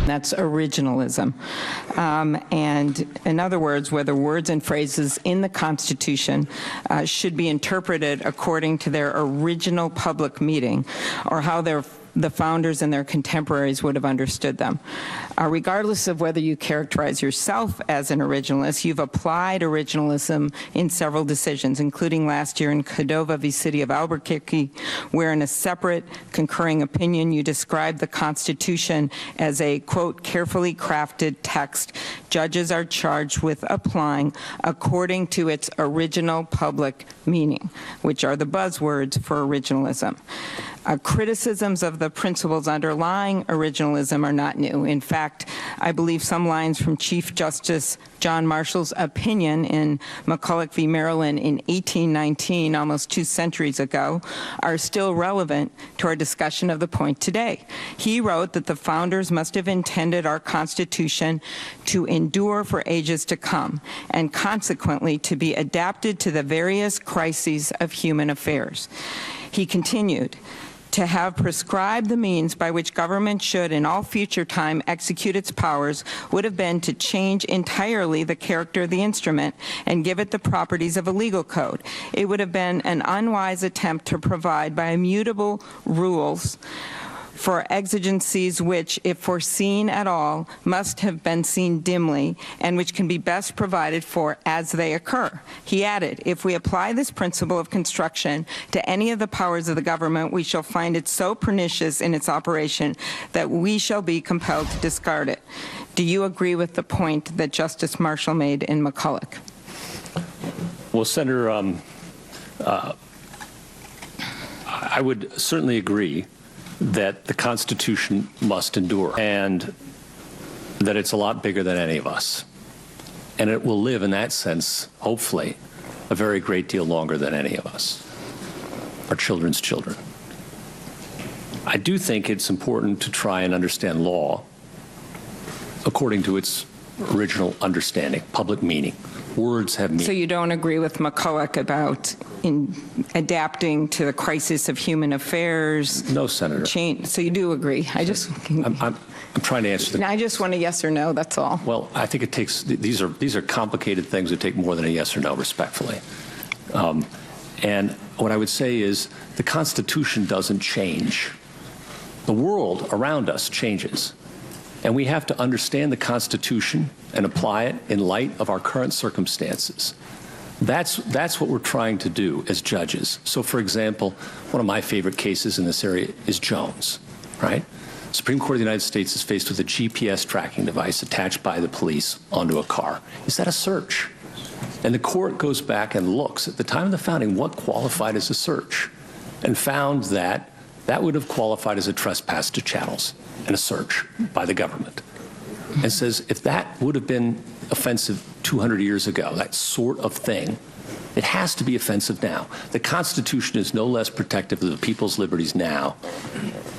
That's originalism. And in other words, whether words and phrases in the Constitution should be interpreted according to their original public meaning or how the founders and their contemporaries would have understood them. Regardless of whether you characterize yourself as an originalist, you've applied originalism in several decisions, including last year in Cordova v. City of Albuquerque, where in a separate concurring opinion you described the Constitution as a, quote, carefully crafted text judges are charged with applying according to its original public meaning, which are the buzzwords for originalism. Criticisms of the principles underlying originalism are not new. In fact, I believe some lines from Chief Justice John Marshall's opinion in McCulloch v. Maryland in 1819, almost 2 centuries ago, are still relevant to our discussion of the point today. He wrote that the founders must have intended our Constitution to endure for ages to come, and consequently to be adapted to the various crises of human affairs. He continued, to have prescribed the means by which government should in all future time execute its powers would have been to change entirely the character of the instrument and give it the properties of a legal code. It would have been an unwise attempt to provide by immutable rules for exigencies which, if foreseen at all, must have been seen dimly and which can be best provided for as they occur. He added, if we apply this principle of construction to any of the powers of the government, we shall find it so pernicious in its operation that we shall be compelled to discard it. Do you agree with the point that Justice Marshall made in McCulloch? Well, Senator, I would certainly agree that the Constitution must endure and that it's a lot bigger than any of us. And it will live in that sense, hopefully, a very great deal longer than any of us, our children's children. I do think it's important to try and understand law according to its original understanding, public meaning. Words have meaning. So you don't agree with McCulloch about adapting to the crisis of human affairs? No, Senator. So you do agree? I'm trying to answer I just want a yes or no, that's all. Well, I think it takes, these are complicated things that take more than a yes or no, respectfully. And what I would say is the Constitution doesn't change. The world around us changes. And we have to understand the Constitution and apply it in light of our current circumstances. That's what we're trying to do as judges. So, for example, one of my favorite cases in this area is Jones, right? The Supreme Court of the United States is faced with a GPS tracking device attached by the police onto a car. Is that a search? And the court goes back and looks at the time of the founding what qualified as a search and found that that would have qualified as a trespass to chattels and a search by the government. And says if that would have been offensive 200 years ago, that sort of thing, it has to be offensive now. The Constitution is no less protective of the people's liberties now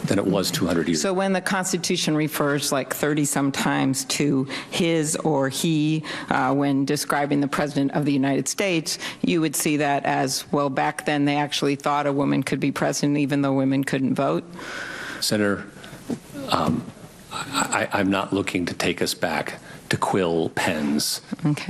than it was 200 years ago. So when the Constitution refers like 30-some times to his or he when describing the President of the United States, you would see that as, well, back then they actually thought a woman could be president even though women couldn't vote? Senator, I'm not looking to take us back to quill pens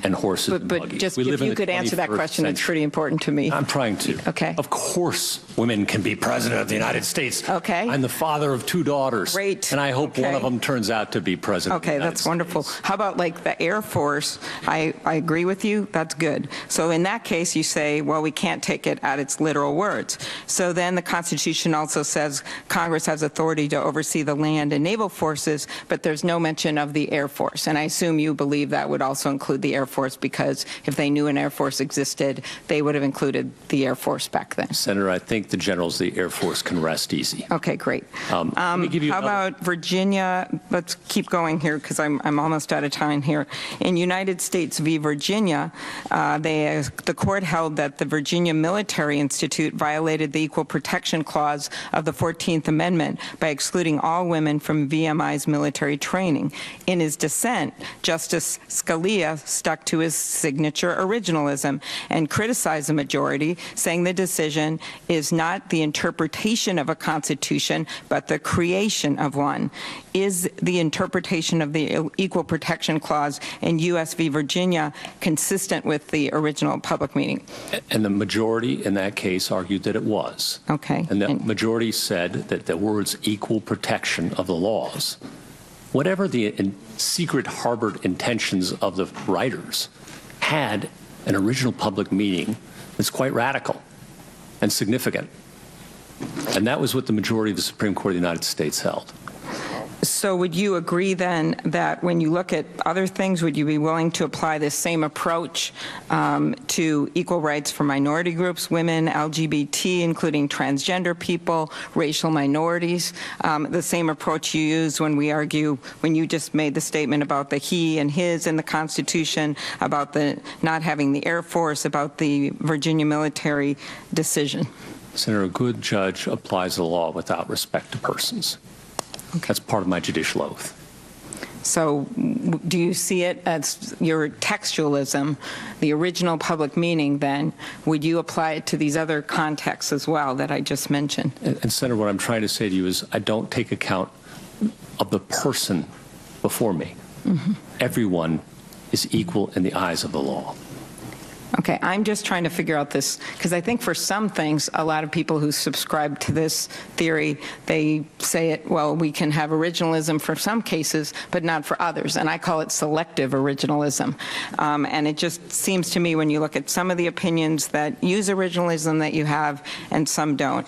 and horses and buggies. But just if you could answer that question, it's pretty important to me. I'm trying to. Okay. Of course women can be president of the United States. Okay. I'm the father of 2 daughters. Great. And I hope one of them turns out to be president of the United States. Okay, that's wonderful. How about like the Air Force? I agree with you. That's good. So in that case, you say, well, we can't take it at its literal words. So then the Constitution also says Congress has authority to oversee the land and naval forces, but there's no mention of the Air Force. And I assume you believe that would also include the Air Force because if they knew an Air Force existed, they would have included the Air Force back then. Senator, I think the generals of the Air Force can rest easy. Okay, great. Let me give you how about Virginia? Let's keep going here because I'm almost out of time here. In United States v. v. Virginia, the court held that the Virginia Military Institute violated the Equal Protection Clause of the 14th Amendment by excluding all women from VMI's military training. In his dissent, Justice Scalia stuck to his signature originalism and criticized the majority, saying the decision is not the interpretation of a constitution, but the creation of one. Is the interpretation of the Equal Protection Clause in U.S. v. Virginia consistent with the original public meeting? And the majority in that case argued that it was. Okay. And the majority said that the words equal protection of the laws, whatever the secret harbored intentions of the writers, had an original public meaning that's quite radical and significant. And that was what the majority of the Supreme Court of the United States held. So would you agree then that when you look at other things, would you be willing to apply this same approach to equal rights for minority groups, women, LGBT, including transgender people, racial minorities, the same approach you use when we argue, when you just made the statement about the he and his in the Constitution, about the not having the Air Force, about the Virginia military decision? Senator, a good judge applies the law without respect to persons. Okay. That's part of my judicial oath. So do you see it as your textualism, the original public meaning, then? Would you apply it to these other contexts as well that I just mentioned? And Senator, what I'm trying to say to you is I don't take account of the person before me. Mm-hmm. Everyone is equal in the eyes of the law. Okay, I'm just trying to figure out this, because I think for some things, a lot of people who subscribe to this theory, they say it, well, we can have originalism for some cases, but not for others, and I call it selective originalism. And it just seems to me when you look at some of the opinions that use originalism that you have, and some don't.